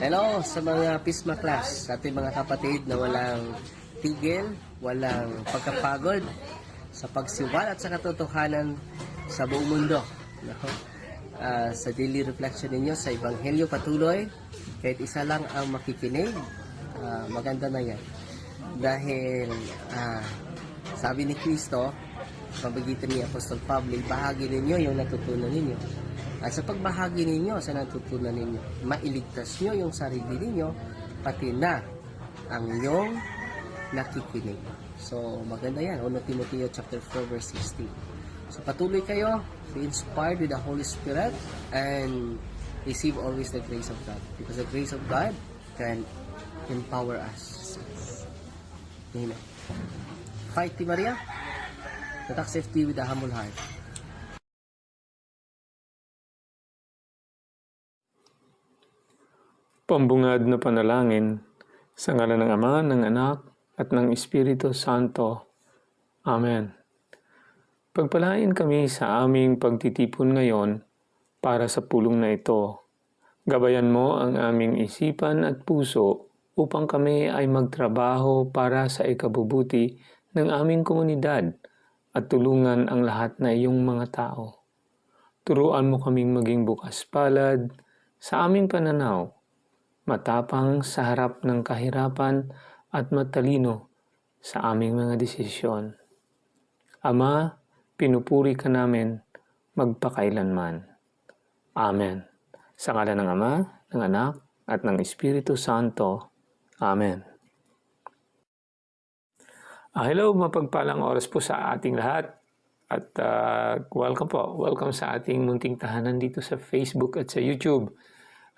Hello sa mga Pisma class, sa ating mga kapatid na walang tigil, walang pagkapagod sa pagsiwalat sa katotohanan sa buong mundo. No? Sa daily reflection ninyo sa Ebanghelyo patuloy, kahit isa lang ang makikinig, maganda na yan. Dahil sabi ni Kristo, pagitan ni Apostol Pablo, bahagi ninyo yung natutunan ninyo. At sa pagbahagi ninyo sa natutunan ninyo, mailigtas nyo yung sarili ninyo, pati na ang iyong nakikinig. So, maganda yan. 1 Timothy chapter 4 verse 16. So, patuloy kayo, be inspired with the Holy Spirit, and receive always the grace of God. Because the grace of God can empower us. Amen. Fight, T. Maria. Tatak safety with a humble heart. Pambungad na panalangin sa ngalan ng Ama, ng Anak, at ng Espiritu Santo. Amen. Pagpalain kami sa aming pagtitipon ngayon para sa pulong na ito. Gabayan mo ang aming isipan at puso upang kami ay magtrabaho para sa ikabubuti ng aming komunidad at tulungan ang lahat na iyong mga tao. Turuan mo kaming maging bukas palad sa aming pananaw, matapang sa harap ng kahirapan at matalino sa aming mga desisyon. Ama, pinupuri ka namin magpakailanman. Amen. Sa ngalan ng Ama, ng Anak, at ng Espiritu Santo. Amen. Hello, mapagpalang oras po sa ating lahat. At welcome po. Welcome sa ating munting tahanan dito sa Facebook at sa YouTube,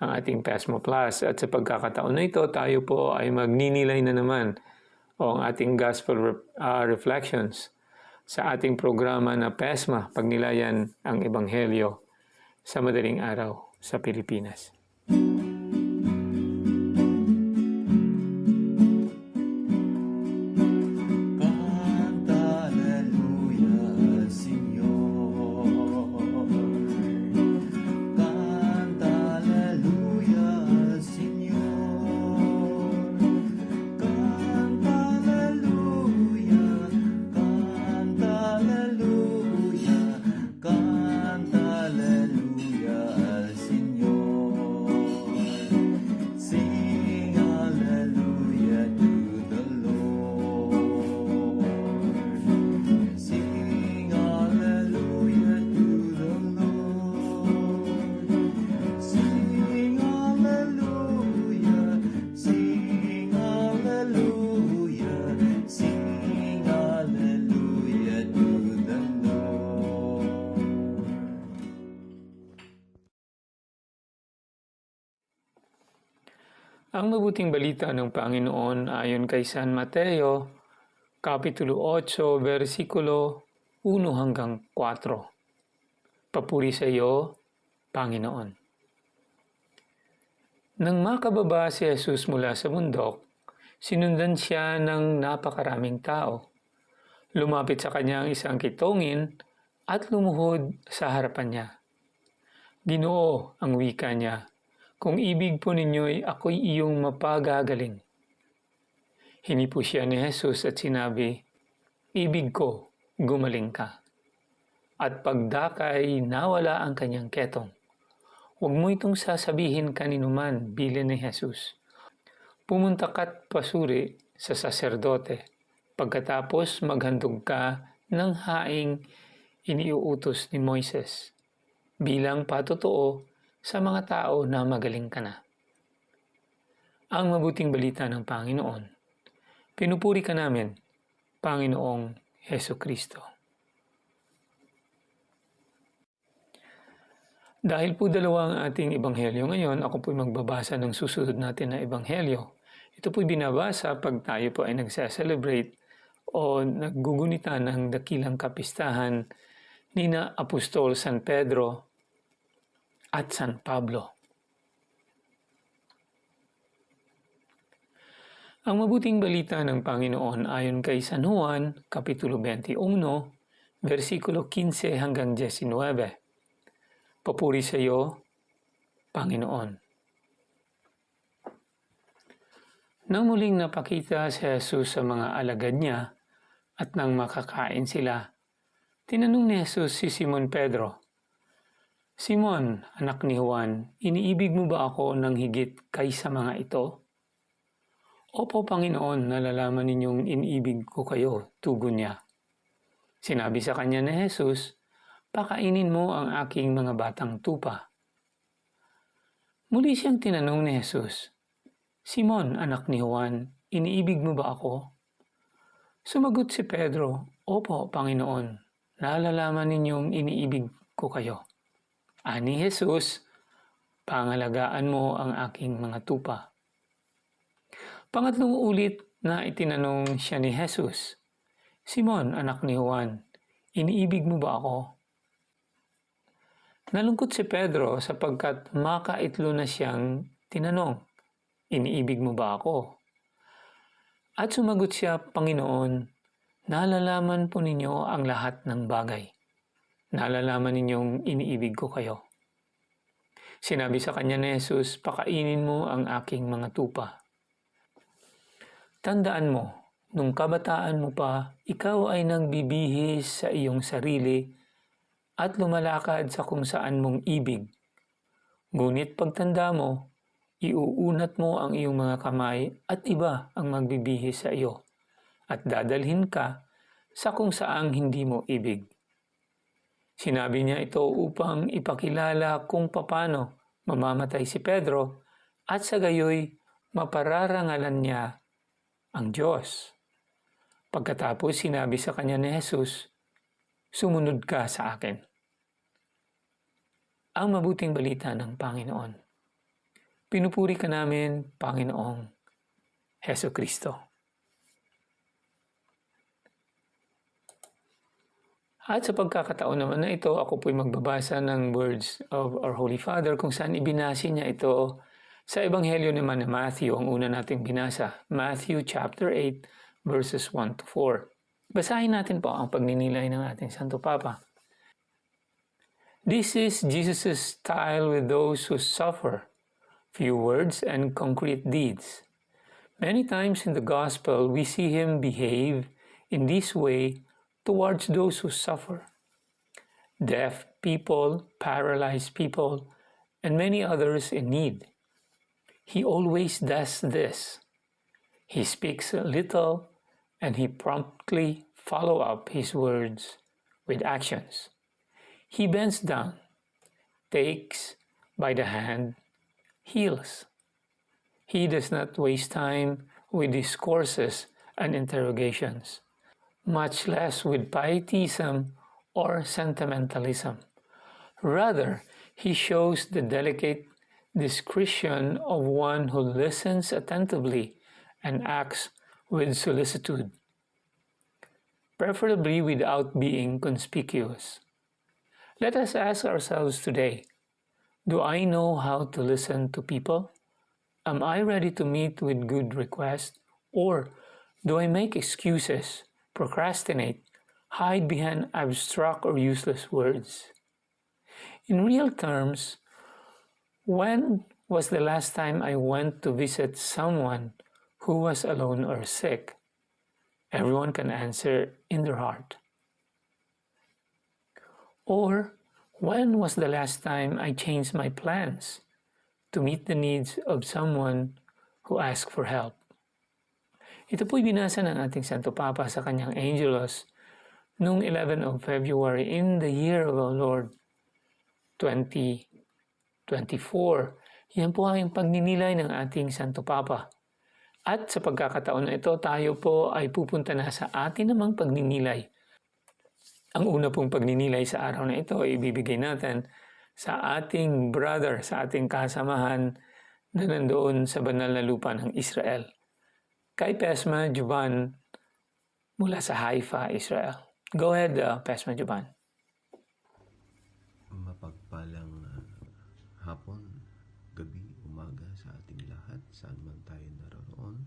ang ating PESMA Plus. At sa pagkakataon na ito, tayo po ay magninilay na naman o ang ating Gospel Reflections sa ating programa na PESMA, Pagnilayan ang Ebanghelyo sa Madaling Araw sa Pilipinas. Ang mabuting balita ng Panginoon ayon kay San Mateo, Kapitulo 8, versikulo 1 hanggang 4. Papuri sa iyo, Panginoon. Nang makababa si Jesus mula sa bundok, sinundan siya ng napakaraming tao. Lumapit sa kanya ang isang kitongin at lumuhod sa harapan niya. Ginoo, ang wika niya, kung ibig po ninyo'y ako'y iyong mapagagaling. Hinipo siya ni Jesus at sinabi, ibig ko, gumaling ka. At pagdakay nawala ang kanyang ketong. Huwag mo itong sasabihin kaninuman, bilin ni Jesus. Pumunta ka't pasuri sa saserdote. Pagkatapos maghandog ka ng haing iniuutos ni Moises, bilang patotoo sa mga tao na magaling ka na. Ang mabuting balita ng Panginoon. Pinupuri ka namin, Panginoong Hesukristo. Dahil po dalawa ang ating ebanghelyo ngayon, ako po'y magbabasa ng susunod natin na ebanghelyo. Ito po'y binabasa pag tayo po ay nagsa-celebrate o naggugunita ng dakilang kapistahan ni na Apostol San Pedro at San Pablo. Ang mabuting balita ng Panginoon ayon kay San Juan, Kapitulo 21, versikulo 15 hanggang 19. Papuri sa iyo, Panginoon. Nang muling napakita si Jesus sa mga alagad niya at nang makakain sila, tinanong ni Jesus si Simon Pedro, "Simon, anak ni Juan, iniibig mo ba ako ng higit kaysa mga ito?" "Opo, Panginoon, nalalaman ninyong iniibig ko kayo," tugon niya. Sinabi sa kanya ni Jesus, "Pakainin mo ang aking mga batang tupa." Muli siyang tinanong ni Jesus, "Simon, anak ni Juan, iniibig mo ba ako?" Sumagot si Pedro, "Opo, Panginoon, nalalaman ninyong iniibig ko kayo." Ani Jesus, "Pangalagaan mo ang aking mga tupa." Pangatlong ulit na itinanong siya ni Jesus, "Simon, anak ni Juan, iniibig mo ba ako?" Nalungkot si Pedro sapagkat makaitlo na siyang tinanong, "Iniibig mo ba ako?" At sumagot siya, "Panginoon, nalalaman po ninyo ang lahat ng bagay. Nalalaman ninyong iniibig ko kayo." Sinabi sa kanya ni Jesus, "Pakainin mo ang aking mga tupa." Tandaan mo, nung kabataan mo pa, ikaw ay nagbibihis sa iyong sarili at lumalakad sa kung saan mong ibig. Ngunit pagtanda mo, iuunat mo ang iyong mga kamay at iba ang magbibihis sa iyo at dadalhin ka sa kung saang hindi mo ibig. Sinabi niya ito upang ipakilala kung papano mamamatay si Pedro at sa gayoy mapararangalan niya ang Diyos. Pagkatapos sinabi sa kanya ni Jesus, "Sumunod ka sa akin." Ang mabuting balita ng Panginoon. Pinupuri ka namin, Panginoong Heso Kristo. At sa pagkakataon naman na ito, ako po'y magbabasa ng words of our Holy Father kung saan ibinasi niya ito sa Ebanghelyo naman ni Matthew, ang una nating binasa, Matthew chapter 8 verses 1 to 4. Basahin natin po ang pagninilay ng ating Santo Papa. This is Jesus' style with those who suffer, few words and concrete deeds. Many times in the Gospel, we see him behave in this way towards those who suffer. Deaf people, paralyzed people, and many others in need. He always does this. He speaks little and he promptly follow up his words with actions. He bends down, takes by the hand, heals. He does not waste time with discourses and interrogations, much less with pietism or sentimentalism. Rather, he shows the delicate discretion of one who listens attentively and acts with solicitude, preferably without being conspicuous. Let us ask ourselves today, do I know how to listen to people? Am I ready to meet with good requests? Or do I make excuses, procrastinate, hide behind abstract or useless words? In real terms, when was the last time I went to visit someone who was alone or sick? Everyone can answer in their heart. Or when was the last time I changed my plans to meet the needs of someone who asked for help? Ito po'y binasa ng ating Santo Papa sa kanyang Angelus noong 11 of February in the year of our Lord 2024. Yan po ang pagninilay ng ating Santo Papa. At sa pagkakataon na ito, tayo po ay pupunta na sa atin namang pagninilay. Ang una pong pagninilay sa araw na ito ay ibibigay natin sa ating brother, sa ating kasamahan na nandoon sa banal na lupa ng Israel. Kay Pesma Juban mula sa Haifa, Israel. Go ahead, Pesma Juban. Mapagpalang hapon, gabi, umaga sa ating lahat, saan man tayo naroon.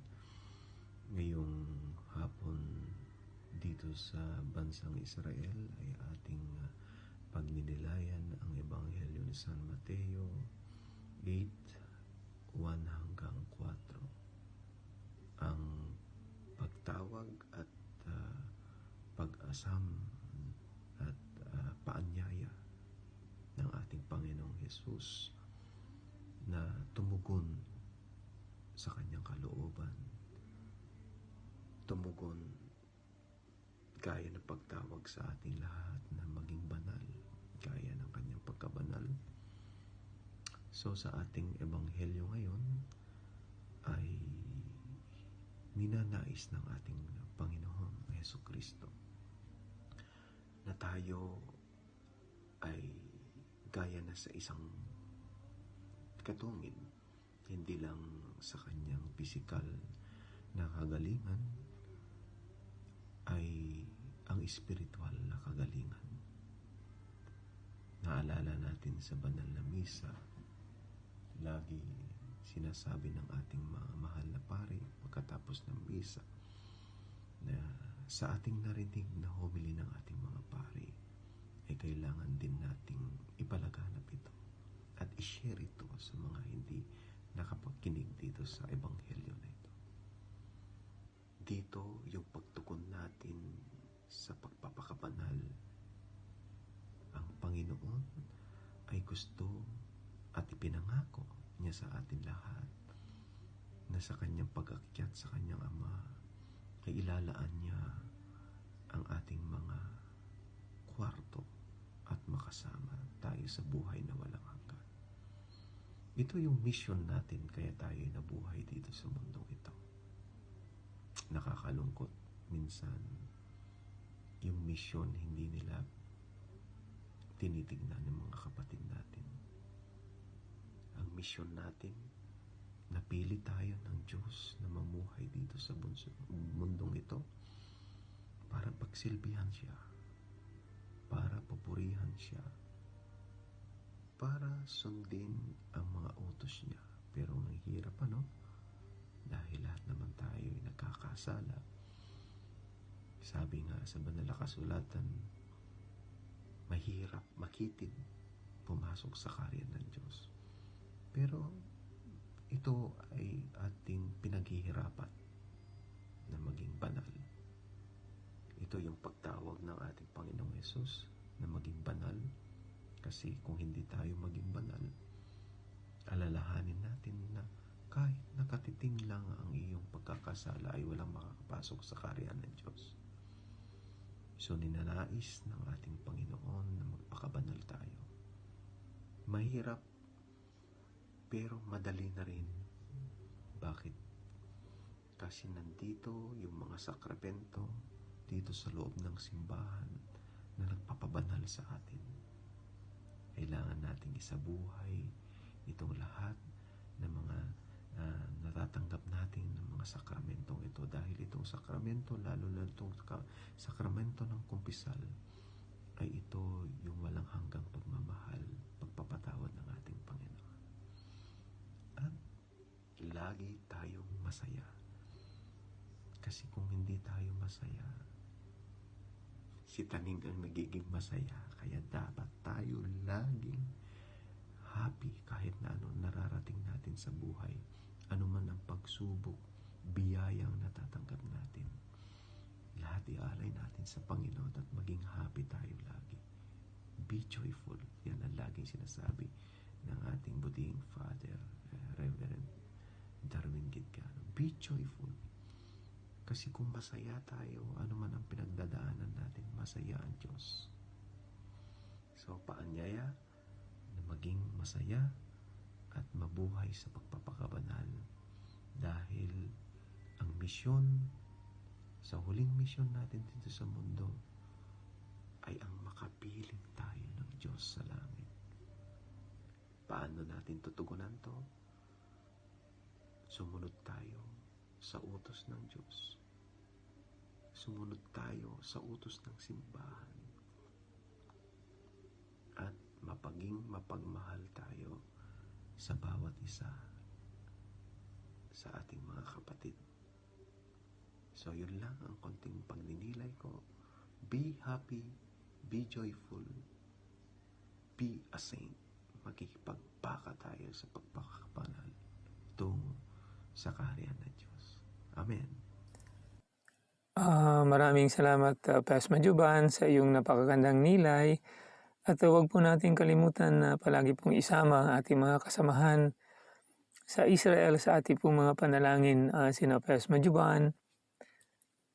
Ngayong hapon dito sa bansang Israel ay ating pagninilayan ang Ebanghelyo ni San Mateo 8:1 hanggang 4. pagtawag at pag-asam at paanyaya ng ating Panginoong Hesus na tumugon sa kanyang kalooban, tumugon gaya ng pagtawag sa ating lahat na maging banal, gaya ng kanyang pagkabanal. So sa ating ebanghelyo ngayon ay ninanais ng ating Panginoong Hesukristo na tayo ay gaya na sa isang katungin, hindi lang sa kanyang pisikal na kagalingan, ay ang espiritual na kagalingan. Naalala natin sa banal na misa, lagi sinasabi ng ating mga mahal na pari pagkatapos ng misa na sa ating narinig na homily ng ating mga pari ay kailangan din nating ipalaganap ito at i-share ito sa mga hindi nakapagkinig dito sa ebanghelyo na ito. Dito yung pagtukon natin sa pagpapakabanal. Ang Panginoon ay gusto at ipinangako niya sa atin lahat na sa kanyang pag-akyat sa kanyang Ama ay ilalaan niya ang ating mga kwarto at makasama tayo sa buhay na walang hanggan. Ito yung mission natin kaya tayo nabuhay dito sa mundong ito. Nakakalungkot minsan yung mission hindi nila tinitignan ng mga kapatid natin. Ang mission natin, napili tayo ng Diyos na mamuhay dito sa mundong ito para pagsilbihan siya, para papurihan siya, para sundin ang mga utos niya. Pero ang hirap dahil lahat naman tayo ay nagkakasala. Sabi nga sa banal na kasulatan, mahirap makitid pumasok sa kaharian ng Diyos. Pero ito ay ating pinaghihirapan na maging banal. Ito yung pagtawag ng ating Panginoong Hesus na maging banal. Kasi kung hindi tayo maging banal, alalahanin natin na kahit nakatiting lang ang iyong pagkakasala ay walang makakapasok sa kaharian ng Diyos. So ninanais ng ating Panginoon na magpakabanal tayo. Mahirap, pero madali na rin. Bakit? Kasi nandito yung mga sakramento dito sa loob ng simbahan na nagpapabanal sa atin. Kailangan nating isabuhay itong lahat ng mga natatanggap natin ng mga sakramentong ito, dahil itong sakramento, lalo na itong sakramento ng kumpisal, ay ito yung walang hanggang pagmamahal, pagpapatawad ng ating Panginoon. At lagi tayong masaya. Kasi kung hindi tayo masaya, si taning ang nagiging masaya. Kaya dapat tayo laging happy kahit na ano nararating natin sa buhay. Ano man ang pagsubok, biyayang natatanggap natin. Lahat ialay natin sa Panginoon at maging happy tayo lagi. Be joyful. Yan ang laging sinasabi ng ating buting Father, Reverend Darwin Gidgano. Be joyful. Kasi kung masaya tayo, ano man ang pinagdadaanan natin, masaya ang Diyos. So, paanyaya na maging masaya at mabuhay sa pagpapakabanal, dahil ang misyon, sa huling misyon natin dito sa mundo, ay ang makapiling tayo ng Diyos sa langit. Paano natin tutugunan to? Sumunod tayo sa utos ng Diyos. Sumunod tayo sa utos ng simbahan. At mapagmahal tayo sa bawat isa sa ating mga kapatid. So yun lang ang konting pagninilay ko. Be happy, be joyful, be a saint. Magkikipagpaka tayo sa pagpapakabanal tungo sa kaharian ng Diyos. Amen. Maraming salamat, Pasma Juban, sa iyong napakagandang nilay. At huwag po natin kalimutan na palagi pong isama ang ating mga kasamahan sa Israel sa ating pong mga panalangin, sina Pasma Juban,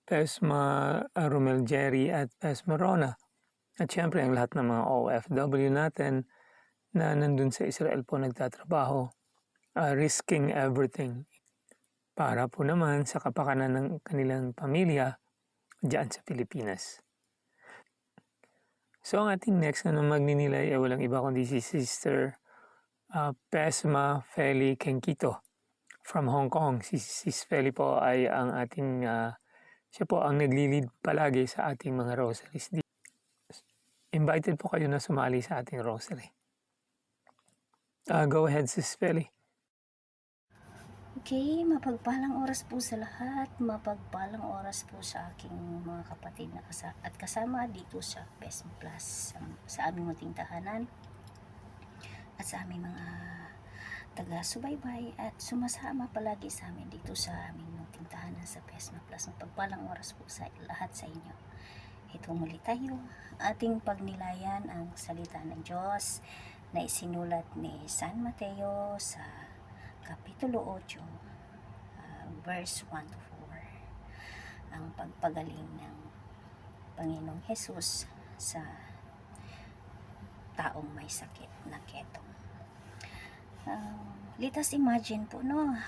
Pasma Romel Jerry at Pasma Rona. At syempre ang lahat ng mga OFW natin na nandun sa Israel po nagtatrabaho, risking everything para po naman sa kapakanan ng kanilang pamilya diyan sa Pilipinas. So ang ating next na magninilay ay walang iba kundi si Sister Pesma Feli Kenkito from Hong Kong. Si Sis Feli po ay ang ating, siya po ang naglilid palagi sa ating mga rosaries. Invited po kayo na sumali sa ating rosary. Go ahead, Sis Feli. Okay, mapagpalang oras po sa lahat. Mapagpalang oras po sa aking mga kapatid na at kasama dito sa PESM Plus, sa aming munting tahanan at sa aming mga taga-subaybay at sumasama palagi sa amin dito sa aming munting tahanan sa PESM Plus. Mapagpalang oras po sa lahat sa inyo. Ito muli tayo, ating pagnilayan ang salita ng Diyos na isinulat ni San Mateo sa Kapitulo 8, verse 1 to 4. Ang pagpagaling ng Panginoong Hesus sa taong may sakit na ketong. Let us imagine po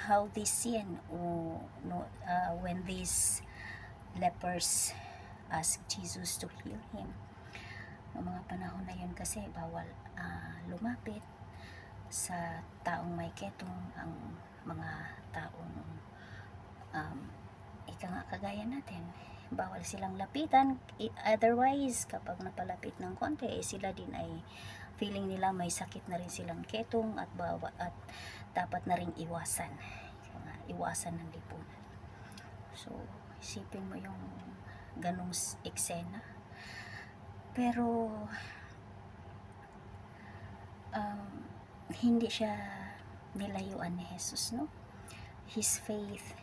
how this scene when these lepers asked Jesus to heal him. Noong mga panahon na yun kasi bawal lumapit sa taong may ketong ang mga taong ika nga kagaya natin, bawal silang lapitan. Otherwise, kapag napalapit ng konti, sila din ay feeling nila may sakit na rin silang ketong at dapat na rin iwasan ng lipunan. So isipin mo yung ganong eksena. Pero hindi siya nilayuan ni Jesus, no? His faith.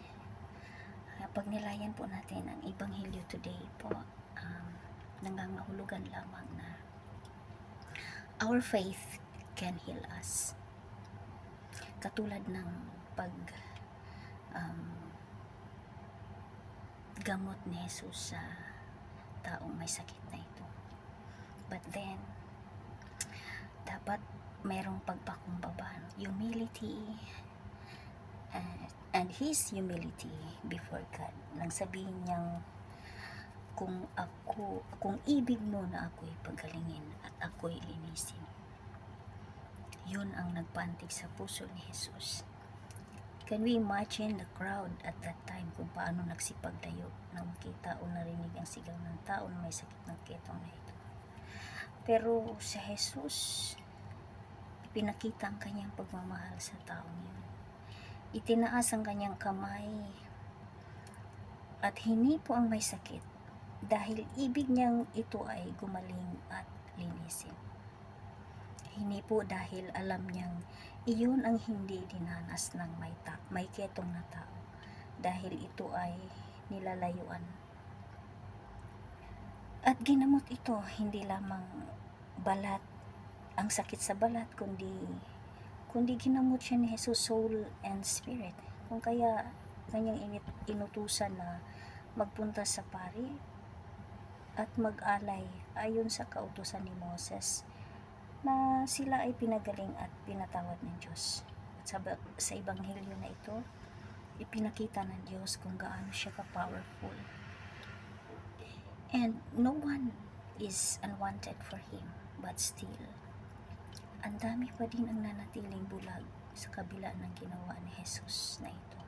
Pag nilayan po natin ang Ebanghelyo today po, nangangahulugan lamang na our faith can heal us. Katulad ng gamot ni Jesus sa taong may sakit na ito. But then, dapat mayroong pagpakumbaba, humility, and His humility before God. Nang sabihin niyang, kung ibig mo na ako'y pagalingin at ako'y linisin. Yun ang nagpantig sa puso ni Jesus. Can we imagine the crowd at that time kung paano nagsipaglayo nang makita o narinig ang sigaw ng tao na may sakit ng ketong na ito? Pero sa Jesus, pinakita ang kanyang pagmamahal sa taong yun. Itinaas ang kanyang kamay at hinipo ang may sakit dahil ibig niyang ito ay gumaling at linisin. Hinipo dahil alam niyang iyon ang hindi dinanas ng may ketong na tao dahil ito ay nilalayuan. At ginamot ito hindi lamang balat, ang sakit sa balat, kundi ginamot siya ni Jesus soul and spirit. Kung kaya kanyang inutusan na magpunta sa pari at mag-alay ayon sa kautusan ni Moses na sila ay pinagaling at pinatawad ng Diyos. At sa Ebanghelyo na ito, ipinakita ng Diyos kung gaano siya ka-powerful. And no one is unwanted for Him, but still, ang dami pa din ang nanatiling bulag sa kabila ng ginawa ni Jesus na ito.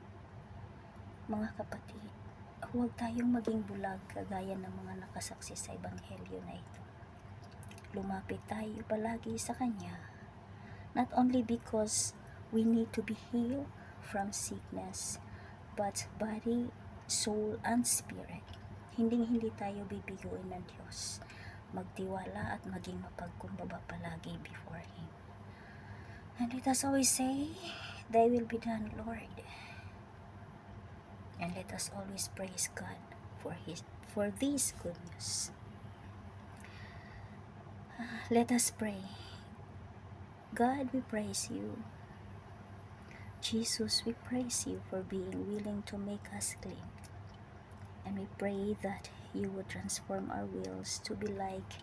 Mga kapatid, huwag tayong maging bulag kagaya ng mga nakasaksi sa Ebanghelyo na ito. Lumapit tayo palagi sa Kanya, not only because we need to be healed from sickness, but body, soul, and spirit. Hindi tayo bibiguin ng Diyos. Magtiwala at maging mapagkumbaba palagi before Him. And let us always say, Thy will be done, Lord. And let us always praise God for this good news. Let us pray. God, we praise you. Jesus, we praise you for being willing to make us clean. And we pray that you would transform our wills to be like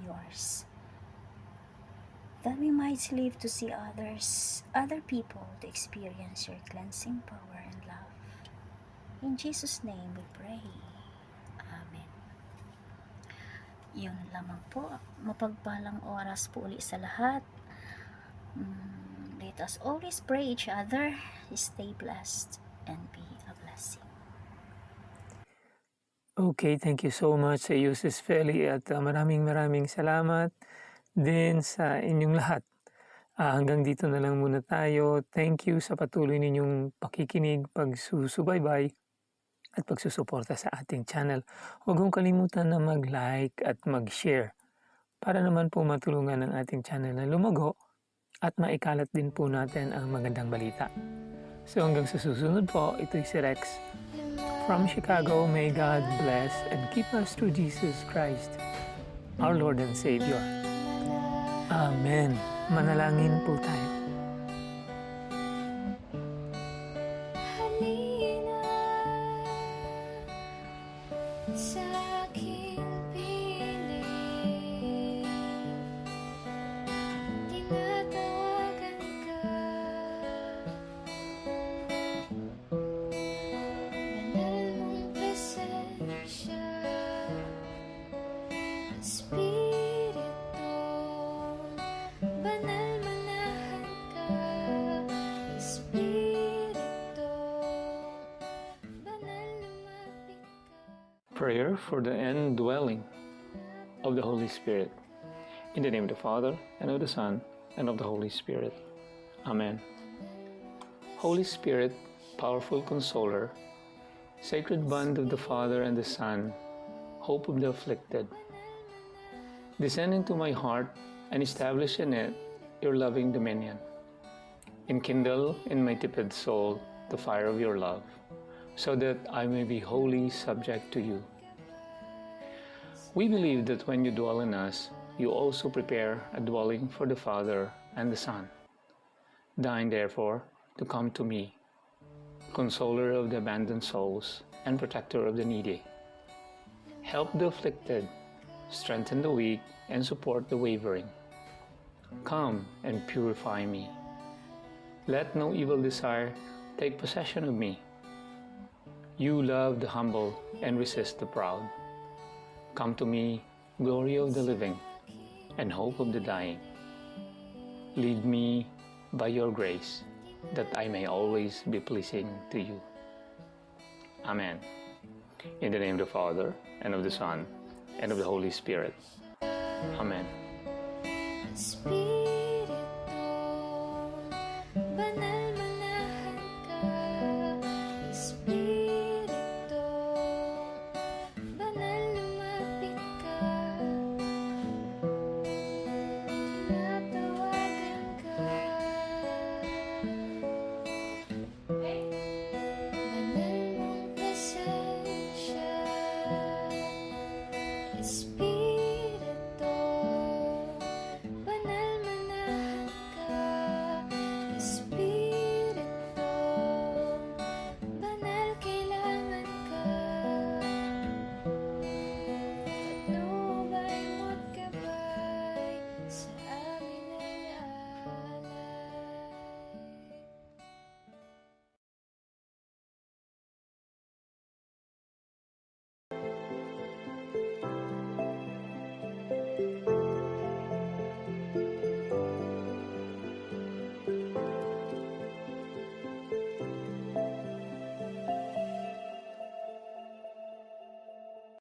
yours, that we might live to see other people to experience your cleansing power and love. In Jesus' name we pray. Amen. Yun lamang po. Mapagpalang oras po uli sa lahat. Let us always pray each other. Stay blessed and be a blessing. Okay, thank you so much sa iyo, Sis Feli, at maraming salamat din sa inyong lahat. Hanggang dito na lang muna tayo. Thank you sa patuloy ninyong pakikinig, pagsusubaybay, at pagsusuporta sa ating channel. Huwag mong kalimutan na mag-like at mag-share para naman po matulungan ang ating channel na lumago at maikalat din po natin ang magandang balita. So hanggang sa susunod po, ito'y si Rex from Chicago. May God bless and keep us through Jesus Christ, our Lord and Savior. Amen. Manalangin po tayo. Halina sa aking piling, tinatawagan ka, banal mong presensya, Espiritu, banal manahan ka, Espiritu, banal lumapit ka. Prayer for the indwelling of the Holy Spirit. In the name of the Father, and of the Son, and of the Holy Spirit. Amen. Holy Spirit, powerful consoler, sacred bond of the Father and the Son, hope of the afflicted, descend into my heart and establish in it your loving dominion. Enkindle in my tepid soul the fire of your love, so that I may be wholly subject to you. We believe that when you dwell in us, you also prepare a dwelling for the Father and the Son. Deign therefore to come to me, consoler of the abandoned souls and protector of the needy. Help the afflicted, strengthen the weak, and support the wavering. Come and purify me. Let no evil desire take possession of me. You love the humble and resist the proud. Come to me, glory of the living, and hope of the dying. Lead me by your grace, that I may always be pleasing to you. Amen. In the name of the Father, and of the Son, and of the Holy Spirit. Amen. Espiritu, banal